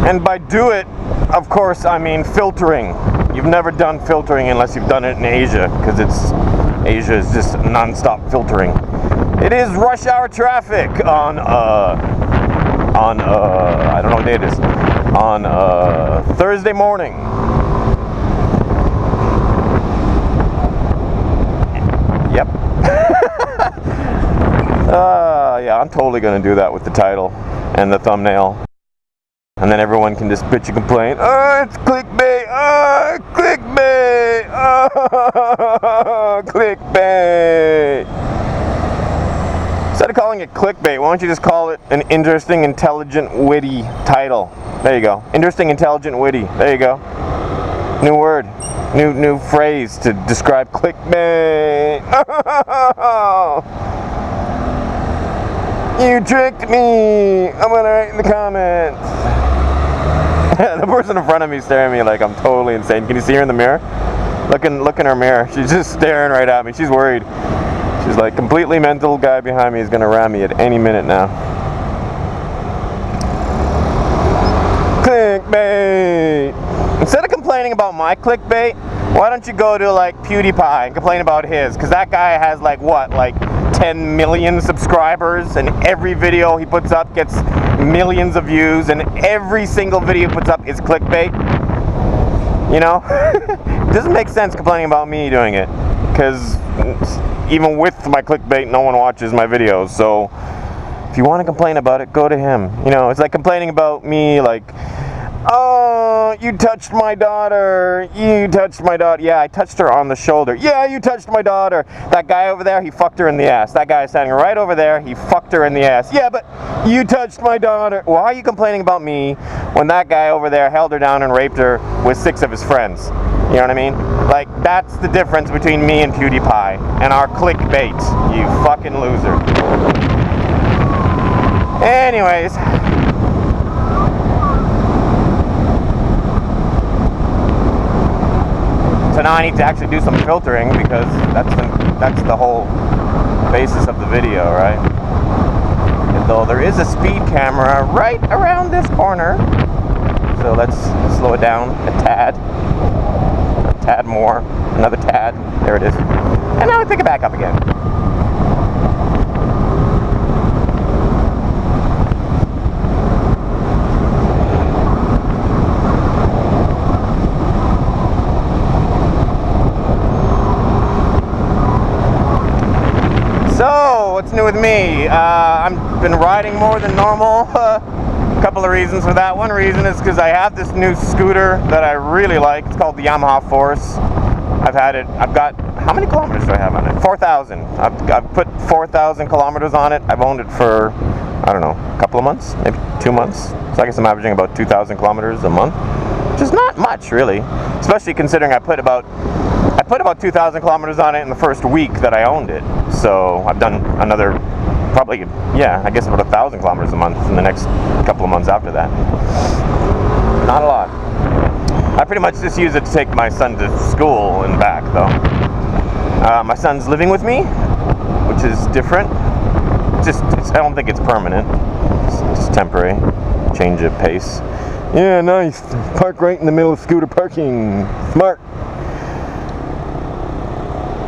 And by do it, of course, I mean filtering. You've never done filtering unless you've done it in Asia, because Asia is just non-stop filtering. It is rush hour traffic on I don't know what day it is, on Thursday morning. Yep. Yeah, I'm totally gonna do that with the title and the thumbnail. And then everyone can just bitch and complain. Oh, it's clickbait. Oh, clickbait. Oh, clickbait. Instead of calling it clickbait, why don't you just call it an interesting, intelligent, witty title? There you go. Interesting, intelligent, witty. There you go. New word. New phrase to describe clickbait. You tricked me. I'm gonna write in the comments. The person in front of me staring at me like I'm totally insane. Can you see her in the mirror? Look in her mirror. She's just staring right at me. She's worried. She's like, completely mental guy behind me is gonna ram me at any minute now. Clickbait. Instead of complaining about my clickbait, why don't you go to like PewDiePie and complain about his? Because that guy has like what, like 10 million subscribers, and every video he puts up gets millions of views, and every single video he puts up is clickbait. You know? It doesn't make sense complaining about me doing it, because even with my clickbait, no one watches my videos. So if you want to complain about it, go to him. You know, it's like complaining about me, like, oh, you touched my daughter. You touched my daughter. Yeah, I touched her on the shoulder. Yeah, you touched my daughter. That guy over there, he fucked her in the ass. That guy is standing right over there, he fucked her in the ass. Yeah, but you touched my daughter. Why are you complaining about me when that guy over there held her down and raped her with 6 of his friends? You know what I mean? Like, that's the difference between me and PewDiePie and our clickbait, you fucking loser. Anyways. So now I need to actually do some filtering, because that's the whole basis of the video, right? And though there is a speed camera right around this corner, so let's slow it down a tad more, another tad, there it is. And now we pick it back up again. So, what's new with me? I've been riding more than normal. A couple of reasons for that. One reason is because I have this new scooter that I really like. It's called the Yamaha Force. I've had it, I've got, how many kilometers do I have on it? 4,000. I've put 4,000 kilometers on it. I've owned it for, I don't know, a couple of months, maybe 2 months. So I guess I'm averaging about 2,000 kilometers a month, which is not much, really. Especially considering I put about 2,000 kilometers on it in the first week that I owned it. So I've done another, probably, yeah, I guess about 1,000 kilometers a month in the next couple of months after that. Not a lot. I pretty much just use it to take my son to school and back, though. My son's living with me, which is different. I don't think it's permanent. It's temporary. Change of pace. Yeah, nice. Park right in the middle of scooter parking. Smart.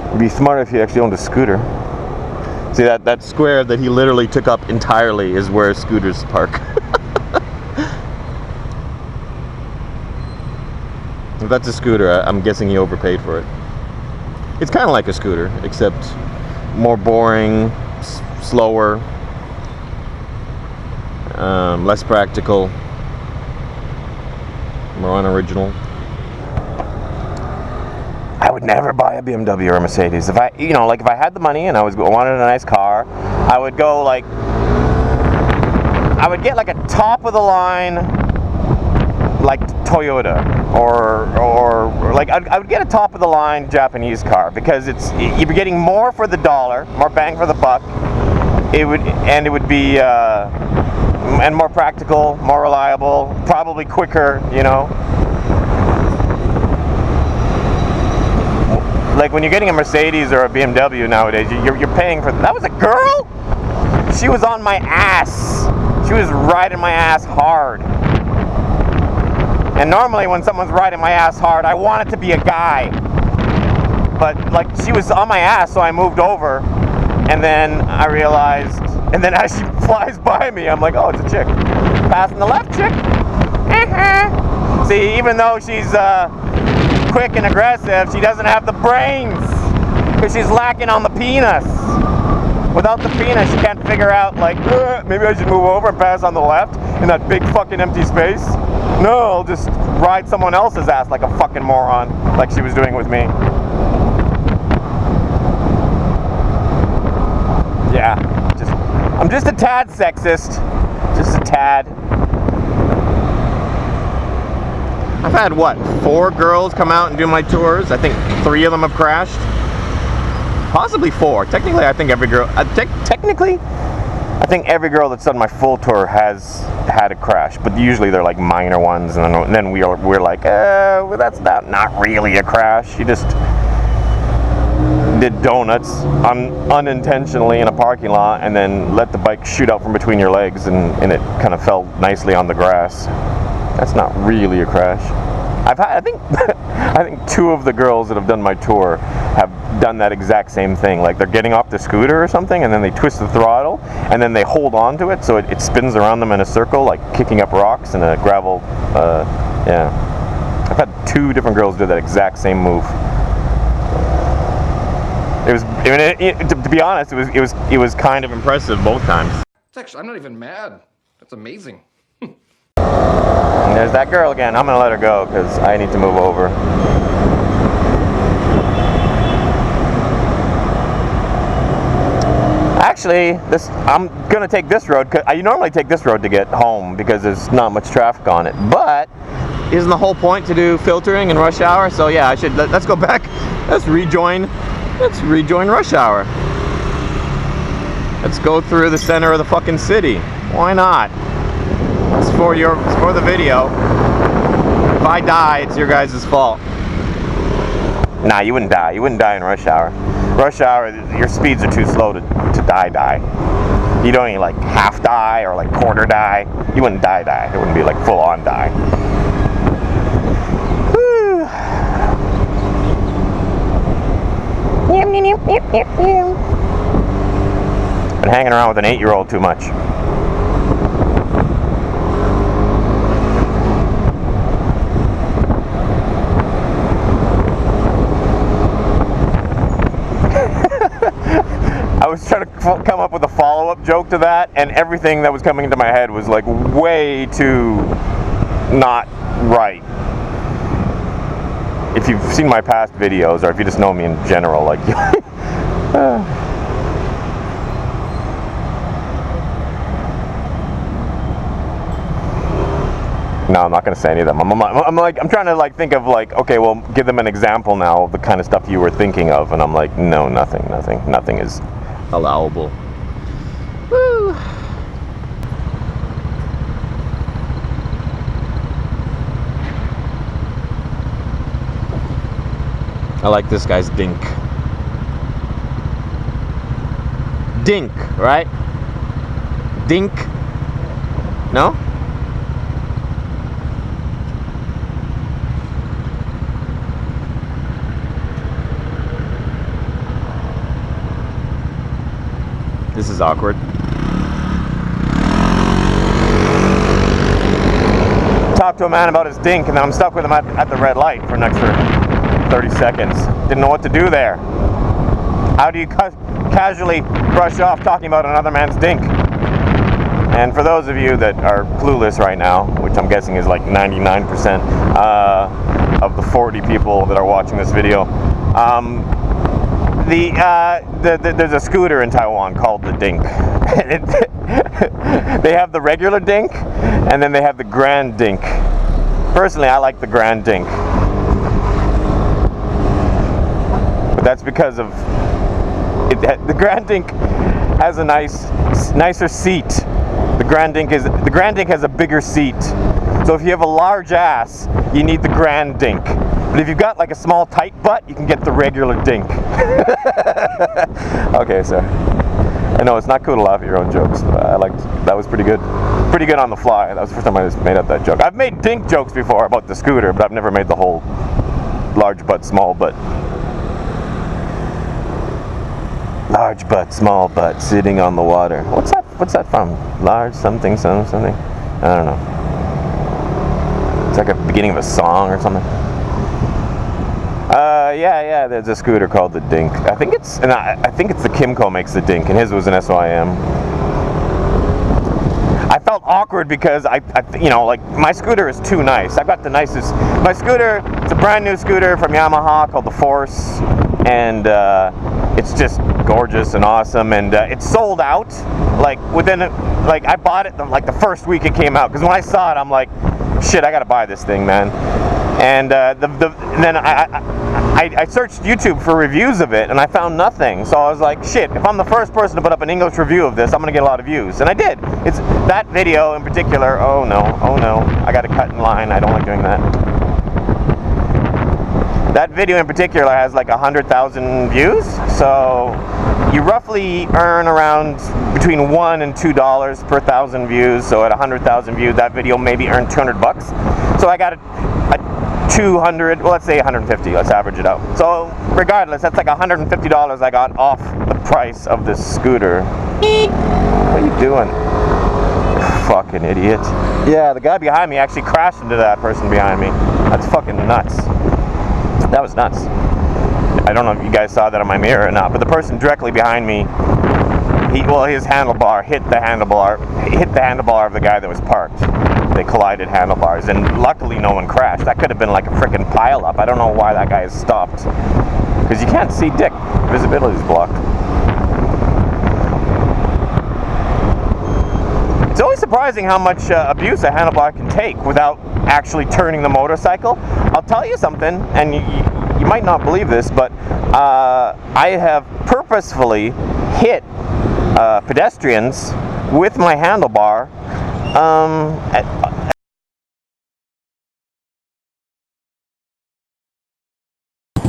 It'd be smart if you actually owned a scooter. See, that square that he literally took up entirely is where scooters park. If that's a scooter, I'm guessing he overpaid for it. It's kind of like a scooter, except more boring, slower, less practical, more unoriginal. I would never buy a BMW or a Mercedes. If I had the money and I wanted a nice car, I would go like, I would get like a top of the line, like Toyota, or like I would get a top of the line Japanese car, because you're getting more for the dollar, more bang for the buck. It would be and more practical, more reliable, probably quicker, you know. Like when you're getting a Mercedes or a BMW nowadays, you're paying for. That was a girl? She was on my ass. She was riding my ass hard. And normally when someone's riding my ass hard, I want it to be a guy. But like she was on my ass, so I moved over, and then I realized, and then as she flies by me, I'm like, oh, it's a chick. Passing the left chick. See, even though she's quick and aggressive, she doesn't have the brains, because she's lacking on the penis. Without the penis, she can't figure out, like, maybe I should move over and pass on the left in that big fucking empty space. No, I'll just ride someone else's ass like a fucking moron, like she was doing with me. Yeah, I'm just a tad sexist. Just a tad. I've had, what, 4 girls come out and do my tours. I think 3 of them have crashed. Possibly 4. Technically, I think every girl... I think every girl that's done my full tour has had a crash. But usually they're like minor ones. And then we're like, well, that's not really a crash. You just did donuts unintentionally in a parking lot and then let the bike shoot out from between your legs and it kind of fell nicely on the grass. That's not really a crash. I think 2 of the girls that have done my tour have done that exact same thing. Like they're getting off the scooter or something, and then they twist the throttle, and then they hold on to it so it spins around them in a circle, like kicking up rocks in a gravel. Yeah, I've had 2 different girls do that exact same move. It was, to be honest, it was kind of impressive both times. It's actually, I'm not even mad. That's amazing. And there's that girl again. I'm gonna let her go because I need to move over. Actually, I'm gonna take this road. Cause I normally take this road to get home because there's not much traffic on it. But isn't the whole point to do filtering in rush hour? So yeah, let's go back. Let's rejoin rush hour. Let's go through the center of the fucking city. Why not? It's for the video. If I die, it's your guys' fault. Nah, you wouldn't die. You wouldn't die in rush hour. Rush hour, your speeds are too slow to die. You don't even like half die or like quarter die. You wouldn't die. It wouldn't be like full on die. Whew. Been hanging around with an 8-year-old too much. I was trying to come up with a follow-up joke to that, and everything that was coming into my head was like way too not right. If you've seen my past videos, or if you just know me in general, like no, I'm not going to say any of them. I'm trying to like think of like, okay, well, give them an example now of the kind of stuff you were thinking of, and I'm like, no, nothing is allowable. Woo. I like this guy's dink. Dink, right? Dink? No? This is awkward. Talk to a man about his dink, and then I'm stuck with him at the red light for an extra 30 seconds. Didn't know what to do there. How do you casually brush off talking about another man's dink? And for those of you that are clueless right now, which I'm guessing is like 99% of the 40 people that are watching this video, there's a scooter in Taiwan called the Dink. They have the regular Dink, and then they have the Grand Dink. Personally, I like the Grand Dink, but that's because of the Grand Dink has a nicer seat. The Grand Dink has a bigger seat. So if you have a large ass, you need the Grand Dink. But if you've got like a small tight butt, you can get the regular Dink. Okay, sir. I know it's not cool to laugh at your own jokes, but I liked that was pretty good. Pretty good on the fly. That was the first time I just made up that joke. I've made dink jokes before about the scooter, but I've never made the whole large butt, small butt. Large butt, small butt, sitting on the water. What's that? What's that from? Large something, something. I don't know. It's like a beginning of a song or something. Yeah. There's a scooter called the Dink. I think it's the Kimco makes the Dink, and his was an SYM. I felt awkward because like my scooter is too nice. I got the nicest. My scooter, it's a brand new scooter from Yamaha called the Force, and it's just gorgeous and awesome. And it's sold out. Like I bought it like the first week it came out, because when I saw it, I'm like, shit, I gotta buy this thing, man. And then I searched YouTube for reviews of it, and I found nothing. So I was like, shit, if I'm the first person to put up an English review of this, I'm gonna get a lot of views. And I did. It's that video in particular. Oh no, I gotta cut in line. I don't like doing that. That video in particular has like 100,000 views. So you roughly earn around between $1 and $2 per 1,000 views. So at 100,000 views, that video maybe earned $200. So I got a 200, well, let's say 150, let's average it out. So regardless, that's like $150 I got off the price of this scooter. What are you doing? Fucking idiot. Yeah, the guy behind me actually crashed into that person behind me. That's fucking nuts. That was nuts. I don't know if you guys saw that on my mirror or not, but the person directly behind me, his handlebar hit the handlebar of the guy that was parked. They collided handlebars, and luckily no one crashed. That could have been like a freaking pile-up. I don't know why that guy is stopped, because you can't see dick. Visibility is blocked. It's always surprising how much abuse a handlebar can take without actually turning the motorcycle. I'll tell you something, and you might not believe this, but I have purposefully hit pedestrians with my handlebar.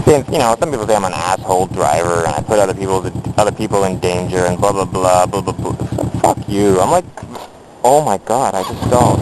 Since, some people say I'm an asshole driver and I put other people in danger and blah blah blah blah blah blah. Fuck you. I'm like, oh my god, I just stalled.